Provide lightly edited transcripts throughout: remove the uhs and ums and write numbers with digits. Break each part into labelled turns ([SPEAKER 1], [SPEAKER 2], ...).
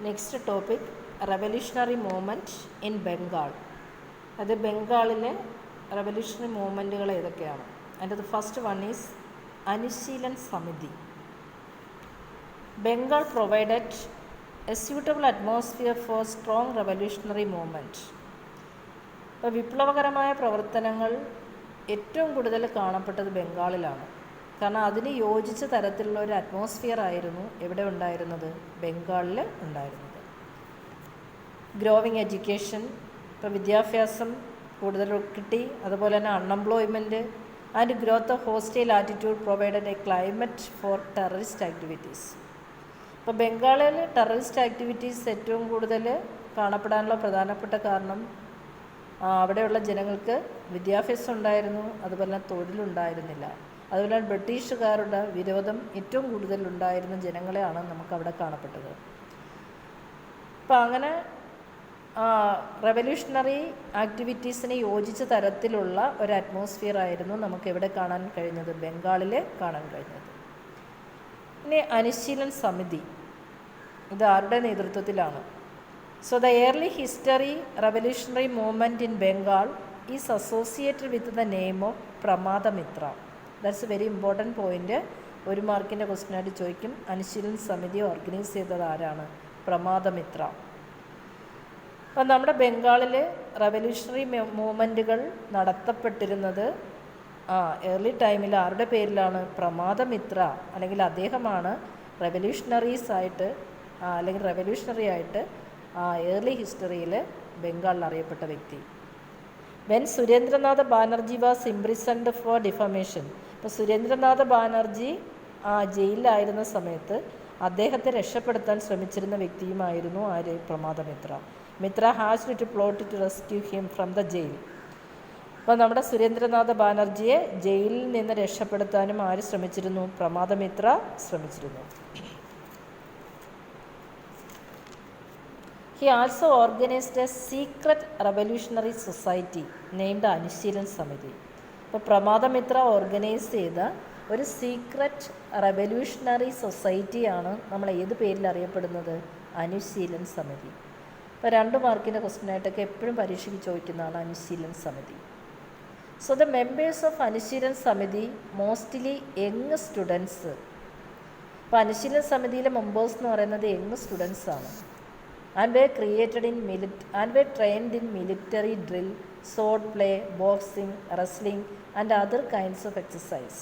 [SPEAKER 1] Next topic revolutionary movement in Bengal. അത് ബംഗാളിലെ revolutionary മൂവ്മെൻറ്റുകൾ ഏതൊക്കെയാണ്? അതിൻ്റെ ഫസ്റ്റ് വൺ ഈസ് അനുശീലൻ സമിതി. Bengal provided A suitable atmosphere four strong revolutionary movement. ഇപ്പോൾ വിപ്ലവകരമായ പ്രവർത്തനങ്ങൾ ഏറ്റവും കൂടുതൽ കാണപ്പെട്ടത് ബംഗാളിലാണ്. കാരണം അതിന് യോജിച്ച തരത്തിലുള്ള ഒരു അറ്റ്മോസ്ഫിയർ ആയിരുന്നു എവിടെ ഉണ്ടായിരുന്നത്? ബംഗാളിൽ ഉണ്ടായിരുന്നത്. ഗ്രോവിങ് എഡ്യൂക്കേഷൻ, ഇപ്പോൾ വിദ്യാഭ്യാസം കൂടുതൽ കിട്ടി, അതുപോലെ തന്നെ unemployment and growth of hostile attitude provided A climate four terrorist activities. ഇപ്പോൾ ബംഗാളിൽ ടെററിസ്റ്റ് ആക്ടിവിറ്റീസ് ഏറ്റവും കൂടുതൽ കാണപ്പെടാനുള്ള പ്രധാനപ്പെട്ട കാരണം അവിടെയുള്ള ജനങ്ങൾക്ക് വിദ്യാഭ്യാസം ഉണ്ടായിരുന്നു, അതുപോലെ തന്നെ തൊഴിലുണ്ടായിരുന്നില്ല. അതുപോലെ ബ്രിട്ടീഷുകാരുടെ വിരോധം ഏറ്റവും കൂടുതലുണ്ടായിരുന്ന ജനങ്ങളെയാണ് നമുക്കവിടെ കാണപ്പെട്ടത്. അപ്പം അങ്ങനെ റെവല്യൂഷണറി ആക്ടിവിറ്റീസിന് യോജിച്ച തരത്തിലുള്ള ഒരു അറ്റ്മോസ്ഫിയർ ആയിരുന്നു നമുക്ക് എവിടെ കാണാൻ കഴിഞ്ഞത്? ബംഗാളിൽ കാണാൻ കഴിഞ്ഞത്. ഇനി അനുശീലൻ സമിതി, ഇത് ആരുടെ നേതൃത്വത്തിലാണ്? So the early history revolutionary movement in Bengal is associated with the name of Pramadamitra. That's a very important point. ഒരു മാർക്കിൻ്റെ ക്വസ്റ്റ്യനായിട്ട് ചോദിക്കും. അനുശീലൻ സമിതി ഓർഗനൈസ് ചെയ്തത് ആരാണ്? പ്രമാദമിത്ര. അപ്പം നമ്മുടെ ബംഗാളിൽ റെവല്യൂഷണറി മൂവ്മെൻറ്റുകൾ നടത്തപ്പെട്ടിരുന്നത് ഏർലി ടൈമിൽ ആരുടെ പേരിലാണ്? പ്രമാദമിത്ര, അല്ലെങ്കിൽ അദ്ദേഹമാണ് റെവല്യൂഷണറീസ് ആയിട്ട് അല്ലെങ്കിൽ റെവല്യൂഷണറി ആയിട്ട് ഏർലി ഹിസ്റ്ററിയിൽ ബംഗാളിൽ അറിയപ്പെട്ട വ്യക്തി. When Surendranath Banerjee was imprisoned for defamation. ഇപ്പോൾ സുരേന്ദ്രനാഥ് ബാനർജി ജയിലിലായിരുന്ന സമയത്ത് അദ്ദേഹത്തെ രക്ഷപ്പെടുത്താൻ ശ്രമിച്ചിരുന്ന വ്യക്തിയുമായിരുന്നു ആര്? Pramadamitra. Mitra has to plot to rescue him from the jail. അപ്പോൾ നമ്മുടെ സുരേന്ദ്രനാഥ് ബാനർജിയെ ജയിലിൽ നിന്ന് രക്ഷപ്പെടുത്താനും ആര് ശ്രമിച്ചിരുന്നു? പ്രമാദമിത്ര ശ്രമിച്ചിരുന്നു. He also organized a secret revolutionary society named Anushilan സമിതി. അപ്പോൾ പ്രമാദമിത്ര ഓർഗനൈസ് ചെയ്ത ഒരു സീക്രറ്റ് റെവല്യൂഷണറി സൊസൈറ്റിയാണ് നമ്മൾ ഏത് പേരിൽ അറിയപ്പെടുന്നത്? അനുശീലൻ സമിതി. ഇപ്പോൾ 2 മാർക്കിൻ്റെ ക്വസ്റ്റ്യനായിട്ടൊക്കെ എപ്പോഴും പരീക്ഷയ്ക്ക് ചോദിക്കുന്നതാണ് അനുശീലൻ സമിതി. So the members of Anushilan സമിതി മോസ്റ്റ്ലി യങ് സ്റ്റുഡൻസ്. അപ്പോൾ അനുശീലൻ സമിതിയിലെ മെമ്പേഴ്സ് എന്ന് പറയുന്നത് young സ്റ്റുഡൻസാണ്. and were trained in military drill, sword play, boxing, wrestling and other kinds of exercise.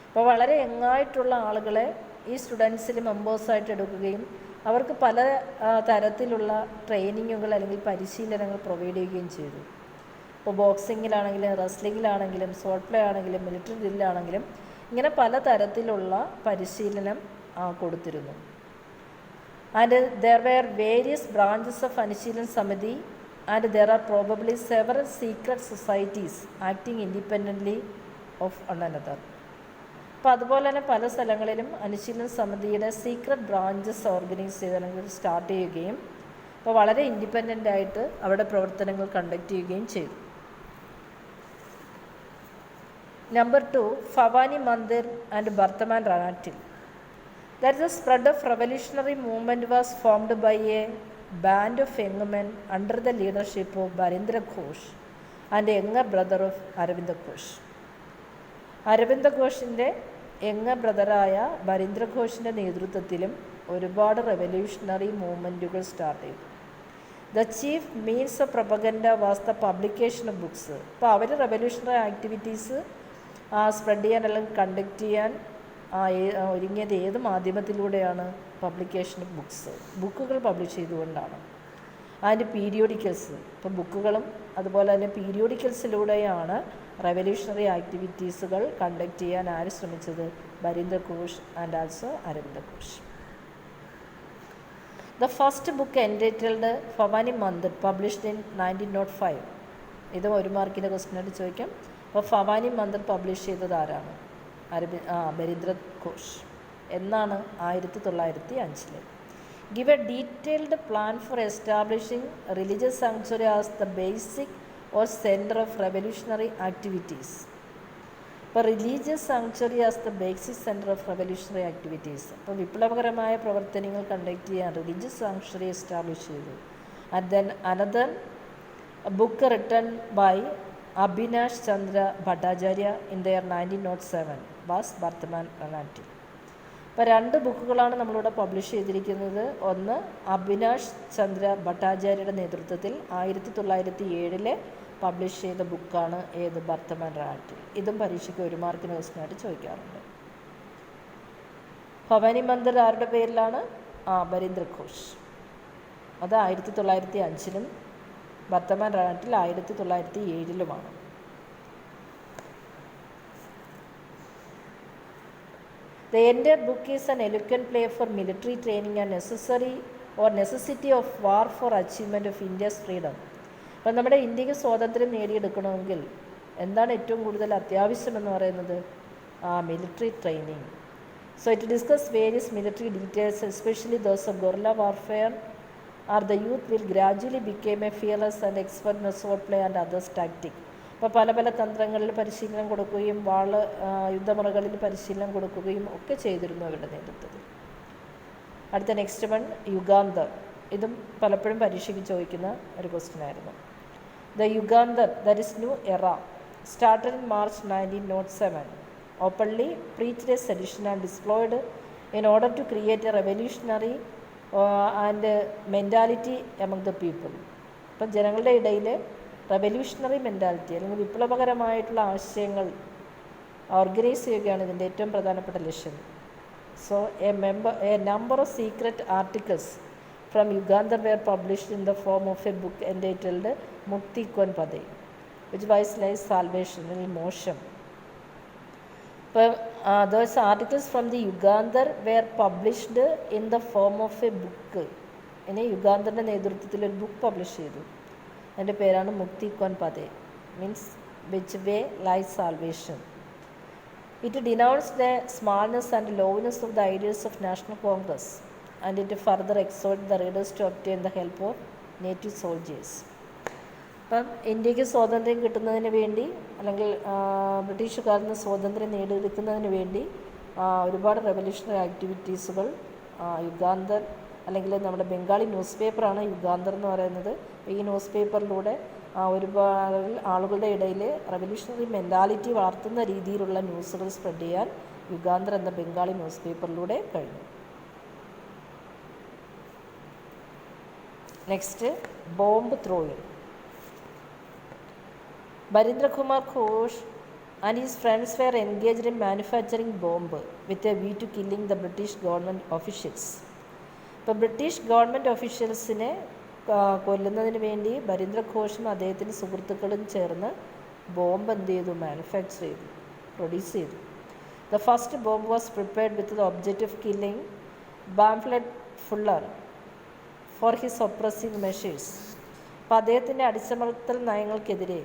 [SPEAKER 1] അപ്പോൾ വളരെ യങ്ങായിട്ടുള്ള ആളുകളെ ഈ സ്റ്റുഡൻസിൽ മെമ്പേഴ്സായിട്ട് എടുക്കുകയും അവർക്ക് പല തരത്തിലുള്ള ട്രെയിനിങ്ങുകൾ അല്ലെങ്കിൽ പരിശീലനങ്ങൾ പ്രൊവൈഡ് ചെയ്യുകയും ചെയ്തു. ഇപ്പോൾ ബോക്സിങ്ങിലാണെങ്കിലും റെസ്ലിങ്ങിലാണെങ്കിലും സോഡ് പ്ലേ ആണെങ്കിലും മിലിറ്ററി ഡ്രില്ലാണെങ്കിലും ഇങ്ങനെ പല തരത്തിലുള്ള പരിശീലനം കൊടുത്തിരുന്നു. And there were various branches of Anushilan സമിതി and there are probably several secret societies acting independently of one another. അപ്പോൾ അതുപോലെ തന്നെ പല സ്ഥലങ്ങളിലും അനുശീലൻ സമിതിയുടെ സീക്രട്ട് ബ്രാഞ്ചസ് ഓർഗനൈസ് ചെയ്ത് അല്ലെങ്കിൽ സ്റ്റാർട്ട് ചെയ്യുകയും അപ്പോൾ വളരെ ഇൻഡിപെൻഡൻ്റ് ആയിട്ട് അവിടെ പ്രവർത്തനങ്ങൾ കണ്ടക്ട് ചെയ്യുകയും ചെയ്തു. നമ്പർ 2, ഭവാനി മന്ദിർ ആൻഡ് ബർത്തമാൻ റാറ്റിൽ. That the spread of revolutionary movement was formed by a band of young men under the leadership of Barindra Ghosh and a younger brother of Aravinda Ghosh. Aravinda ഘോഷിൻ്റെ young ബ്രദറായ ബരീന്ദ്ര ഘോഷിൻ്റെ നേതൃത്വത്തിലും ഒരുപാട് revolutionary മൂവ്മെൻറ്റുകൾ start ചെയ്തു. The chief means of propaganda was the publication of books. അപ്പോൾ അവർ revolutionary activities spread ചെയ്യാൻ അല്ലെങ്കിൽ കണ്ടക്ട് ചെയ്യാൻ ഒരുങ്ങിയത് ഏത് മാധ്യമത്തിലൂടെയാണ്? പബ്ലിക്കേഷൻ ഓഫ് ബുക്സ്, ബുക്കുകൾ പബ്ലിഷ് ചെയ്തുകൊണ്ടാണ്. അതിൻ്റെ പീരിയോഡിക്കൽസ്, ഇപ്പോൾ ബുക്കുകളും അതുപോലെ തന്നെ പീരിയോഡിക്കൽസിലൂടെയാണ് റെവല്യൂഷണറി ആക്ടിവിറ്റീസുകൾ കണ്ടക്ട് ചെയ്യാൻ ആര് ശ്രമിച്ചത്? Barindra Ghosh and also Aravinda Ghosh. The first book entitled Bhavani Mandir published in 1905. ഇത് 1 മാർക്കിൻ്റെ ക്വസ്റ്റ്യനായിട്ട് ചോദിക്കാം. അപ്പോൾ ഭവാനി മന്ദിർ പബ്ലിഷ് ചെയ്തത് ആരാണ്? ബരീന്ദ്ര ഘോഷ്. എന്നാണ്? 1905. Give a detailed plan for establishing religious sanctuary as the basic or centre of revolutionary activities. ഇപ്പോൾ religious sanctuary as the basic centre of revolutionary activities. അപ്പോൾ വിപ്ലവകരമായ പ്രവർത്തനങ്ങൾ കണ്ടക്ട് ചെയ്യാൻ റിലീജിയസ് സാങ്ച്വറി എസ്റ്റാബ്ലിഷ് ചെയ്തു. And then another book written by Abhinash Chandra Bhattacharya in their 1907 was Bartaman Rananiti. അപ്പോൾ 2 ബുക്കുകളാണ് നമ്മളിവിടെ publish ചെയ്തിരിക്കുന്നത്. ഒന്ന് അഭിനാഷ് ചന്ദ്ര ഭട്ടാചാര്യയുടെ നേതൃത്വത്തിൽ 1907 പബ്ലിഷ് ചെയ്ത ബുക്കാണ് ഏത്, വർത്തമാൻ റണാട്ടി. ഇതും പരീക്ഷയ്ക്ക് 1 മാർക്കിന് ക്വസ്റ്റ്യനായിട്ട് ചോദിക്കാറുണ്ട്. ഭവാനി മന്ദിർ ആരുടെ പേരിലാണ്? ബരീന്ദ്ര ഘോഷ്. അത് 1905 വർത്തമാൻ റണാട്ടിൽ 1907 The entire book is an eloquent play for military training and necessity of war for achievement of India's freedom. അപ്പം നമ്മുടെ ഇന്ത്യക്ക് സ്വാതന്ത്ര്യം നേടിയെടുക്കണമെങ്കിൽ എന്താണ് ഏറ്റവും കൂടുതൽ അത്യാവശ്യമെന്ന് പറയുന്നത്? Military training. So it discuss various military details especially those of guerrilla warfare are the youth will gradually became A fearless and expert in sword play and others tactic. അപ്പോൾ പല പല തന്ത്രങ്ങളിൽ പരിശീലനം കൊടുക്കുകയും യുദ്ധമുറകളിൽ പരിശീലനം കൊടുക്കുകയും ഒക്കെ ചെയ്തിരുന്നു അവരുടെ നേതൃത്വത്തിൽ. അടുത്ത നെക്സ്റ്റ് വൺ യുഗാന്തർ. ഇതും പലപ്പോഴും പരീക്ഷയ്ക്ക് ചോദിക്കുന്ന ഒരു ക്വസ്റ്റ്യൻ ആയിരുന്നു. The Yugantar that is new era started in March 1907 openly preached a sedition and displayed in order to create a revolutionary and mentality among the people. അപ്പം ജനങ്ങളുടെ ഇടയിൽ റെവല്യൂഷണറി മെൻറ്റാലിറ്റി അല്ലെങ്കിൽ വിപ്ലവകരമായിട്ടുള്ള ആശയങ്ങൾ ഓർഗനൈസ് ചെയ്യുകയാണ് ഇതിൻ്റെ ഏറ്റവും പ്രധാനപ്പെട്ട ലക്ഷ്യം. So a number of secret articles from Yugantar were published in the form of a book entitled Mukti Kon Pathe which ways lies salvation അല്ലെങ്കിൽ മോക്ഷം. ഇപ്പം those articles from the Yugantar were published in the form of a book. ഇനി യുഗാന്തറിൻ്റെ നേതൃത്വത്തിൽ ഒരു book publish ചെയ്തു. അതിൻ്റെ പേരാണ് Mukti Kon Pathe, means which way lies salvation. It denounces the smallness and lowness of the ideals of National Congress and it further exhort the readers to obtain the help of native soldiers. അപ്പം ഇന്ത്യക്ക് സ്വാതന്ത്ര്യം കിട്ടുന്നതിന് വേണ്ടി അല്ലെങ്കിൽ ബ്രിട്ടീഷുകാരിൽ നിന്ന് സ്വാതന്ത്ര്യം നേടിയെടുക്കുന്നതിന് വേണ്ടി ഒരുപാട് റെവല്യൂഷണറി ആക്ടിവിറ്റീസുകൾ യുഗാന്തർ അല്ലെങ്കിൽ നമ്മുടെ ബംഗാളി ന്യൂസ് പേപ്പറാണ് യുഗാന്തർ എന്ന് പറയുന്നത്. ഈ ന്യൂസ് പേപ്പറിലൂടെ ഒരുപാട് ആളുകളുടെ ഇടയിൽ റെവല്യൂഷണറി മെൻറ്റാലിറ്റി വളർത്തുന്ന രീതിയിലുള്ള ന്യൂസുകൾ സ്പ്രെഡ് ചെയ്യാൻ യുഗാന്തർ എന്ന ബംഗാളി ന്യൂസ് പേപ്പറിലൂടെ കഴിഞ്ഞു. Next bomb throwing. Barindra Kumar Ghosh and his friends were engaged in manufacturing bomb with a view to killing the British government officials. ഇപ്പോൾ ബ്രിട്ടീഷ് ഗവൺമെൻറ് ഒഫീഷ്യൽസിനെ കൊല്ലുന്നതിന് വേണ്ടി ബരീന്ദ്ര ഘോഷും അദ്ദേഹത്തിൻ്റെ സുഹൃത്തുക്കളും ചേർന്ന് ബോംബ് എന്ത് ചെയ്തു? മാനുഫാക്ചർ ചെയ്തു, പ്രൊഡ്യൂസ് ചെയ്തു. The first bomb was prepared with the object of killing Bampfylde Fuller for his oppressive measures. അപ്പോൾ അദ്ദേഹത്തിൻ്റെ അടിച്ചമർത്തൽ നയങ്ങൾക്കെതിരെ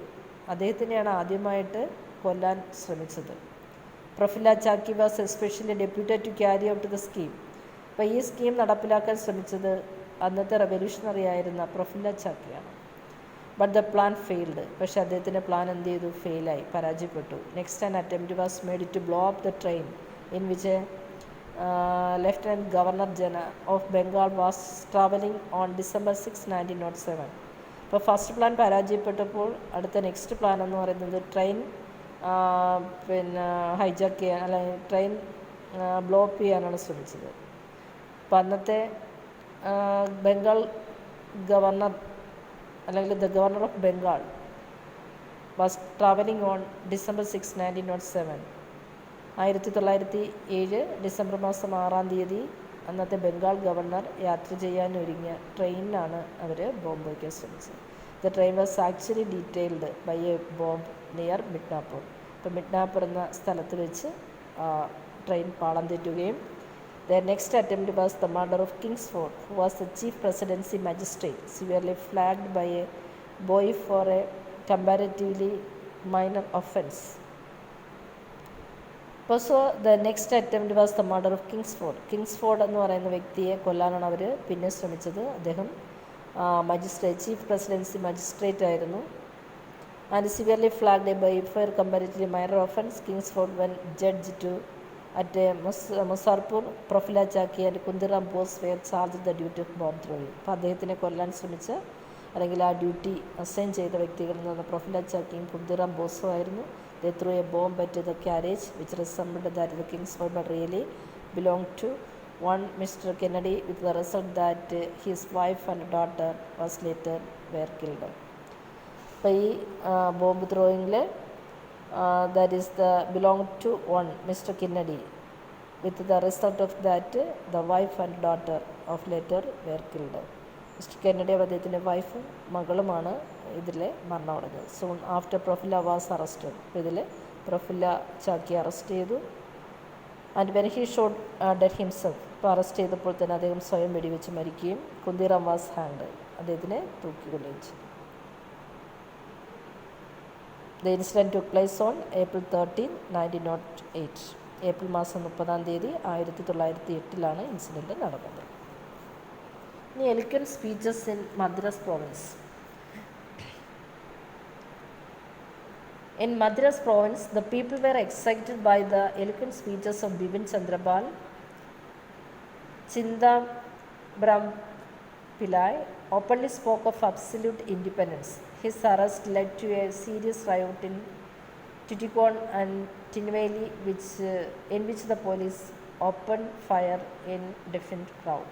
[SPEAKER 1] അദ്ദേഹത്തിനെയാണ് ആദ്യമായിട്ട് കൊല്ലാൻ ശ്രമിച്ചത്. Prafulla Chaki was especially deputed to carry out the scheme. അപ്പോൾ ഈ സ്കീം നടപ്പിലാക്കാൻ ശ്രമിച്ചത് അന്നത്തെ റെവല്യൂഷണറി ആയിരുന്ന പ്രഫുല്ല ചാക്കിയാണ്. But the plan failed. പക്ഷേ അദ്ദേഹത്തിൻ്റെ പ്ലാൻ എന്ത് ചെയ്തു? ഫെയിലായി, പരാജയപ്പെട്ടു. Next an attempt was made to blow up the train in which lieutenant governor general of Bengal was travelling on December 6, 1907. അപ്പോൾ ഫസ്റ്റ് പ്ലാൻ പരാജയപ്പെട്ടപ്പോൾ അടുത്ത നെക്സ്റ്റ് പ്ലാൻ എന്ന് പറയുന്നത് ട്രെയിൻ ഹൈജാക്ക് ചെയ്യാൻ അല്ലെങ്കിൽ ട്രെയിൻ ബ്ലോ അപ്പ് ചെയ്യാനാണ് ശ്രമിച്ചത്. അപ്പോൾ അന്നത്തെ ബംഗാൾ ഗവർണർ അല്ലെങ്കിൽ the governor of Bengal was travelling on December 6, 1907. 1907 December മാസം 6-ാം തീയതി അന്നത്തെ ബംഗാൾ ഗവർണർ യാത്ര ചെയ്യാനൊരുങ്ങിയ ട്രെയിനിലാണ് അവർ ബോംബ് വയ്ക്കാൻ ശ്രമിച്ചത്. The train was actually derailed by a bomb near Midnapore. ഇപ്പോൾ മിഡ്നാപ്പൂർ എന്ന സ്ഥലത്ത് വെച്ച് ട്രെയിൻ പാളം തെറ്റുകയും the next attempt was the murder of Kingsford who was the chief presidency magistrate severely flogged by a boy for a comparatively minor offence. So the next attempt was the murder of Kingsford. Kingsford എന്ന് പറയുന്ന വ്യക്തിയെ കൊല്ലാനാണ് അവർ പിന്നെ ശ്രമിച്ചത്. അദ്ദേഹം chief presidency magistrate ആയിരുന്നു. and severely flagged by for comparatively minor offence. Kingsford when judged to at Musarpur, Profila Chaki and Kundiram Bose were charged the duty of bomb throwing. അപ്പോൾ അദ്ദേഹത്തിനെ കൊല്ലാൻ ശ്രമിച്ച അല്ലെങ്കിൽ ആ ഡ്യൂട്ടി അസൈൻ ചെയ്ത വ്യക്തികളിൽ നിന്ന് പ്രൊഫില ചാക്കിയും കുന്തിറാം ബോസും ആയിരുന്നു. They threw a bomb at the carriage which resembled that the Kingsford but really belonged to one Mr. Kennedy, with the result that his wife and daughter was later were killed. അപ്പോൾ ഈ bomb ത്രോയിങ്ങിൽ that is the belonged to one Mr. Kennedy, with the result of that the wife and daughter of later were killed. Mister Kennedy അദ്ദേഹത്തിൻ്റെ വൈഫും മകളുമാണ് ഇതിൽ മരണമടഞ്ഞത്. Soon after Prafulla was arrested. അപ്പോൾ ഇതിൽ Prafulla Chaki arrest ചെയ്തു. And when he shot dead himself. ഇപ്പോൾ arrest ചെയ്തപ്പോൾ തന്നെ അദ്ദേഹം സ്വയം വെടിവെച്ച് മരിക്കുകയും കുന്തിറാം വാസ് ഹാങ്ഡ്. അദ്ദേഹത്തിനെ തൂക്കിക്കൊല്ലുകയും ചെയ്തു. The incident took place on April 13, 1908. April മാസം 30 1908 ഇൻസിഡൻറ്റ് നടന്നത്. ഇനി eloquent speeches in Madras province. In Madras province, the people were excited by the eloquent speeches of Bipin Chandra Pal. Chindambaram Pillai openly spoke of absolute independence. His arrest led to a serious riot in Tuticorin and Tinnevelly, in which the police opened fire in defiant crowd.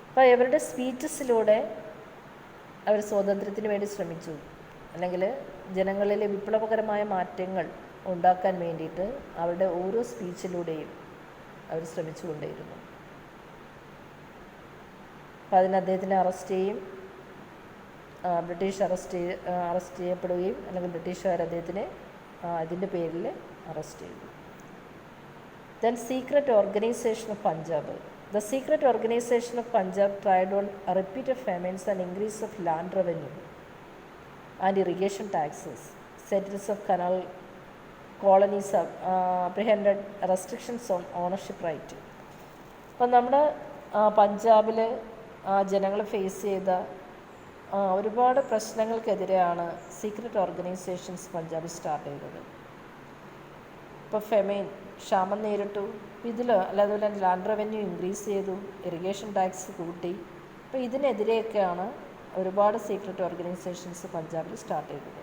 [SPEAKER 1] അപ്പോൾ ഇവരുടെ സ്പീച്ചസിലൂടെ അവർ സ്വാതന്ത്ര്യത്തിന് വേണ്ടി ശ്രമിച്ചു, അല്ലെങ്കിൽ ജനങ്ങളിലെ വിപ്ലവകരമായ മാറ്റങ്ങൾ ഉണ്ടാക്കാൻ വേണ്ടിയിട്ട് അവരുടെ ഓരോ സ്പീച്ചിലൂടെയും അവർ ശ്രമിച്ചുകൊണ്ടേയിരുന്നു. അപ്പോൾ അതിന് അദ്ദേഹത്തിനെ അറസ്റ്റ് ചെയ്യും, ബ്രിട്ടീഷ് അറസ്റ്റ് ചെയ്യപ്പെടുകയും അല്ലെങ്കിൽ ബ്രിട്ടീഷുകാർ അദ്ദേഹത്തിനെ ഇതിൻ്റെ പേരിൽ അറസ്റ്റ് ചെയ്തു. Then secret organisation of Punjab. The secret organization of Punjab tried on repeated famines and increase of land revenue and irrigation taxes. Settlers of canal colonies apprehended restrictions on ownership right. അപ്പം നമ്മുടെ പഞ്ചാബിൽ ജനങ്ങൾ face ചെയ്ത ഒരുപാട് പ്രശ്നങ്ങൾക്കെതിരെയാണ് secret organisations പഞ്ചാബിൽ start ചെയ്തത്. ഇപ്പോൾ famine, ക്ഷാമം നേരിട്ടു. ഇതിൽ അതുപോലെ ലാൻഡ് റവന്യൂ ഇൻക്രീസ് ചെയ്തു, ഇറിഗേഷൻ ടാക്സ് കൂട്ടി. അപ്പോൾ ഇതിനെതിരെയൊക്കെയാണ് ഒരുപാട് സീക്രട്ട് ഓർഗനൈസേഷൻസ് പഞ്ചാബിൽ സ്റ്റാർട്ട് ചെയ്തത്.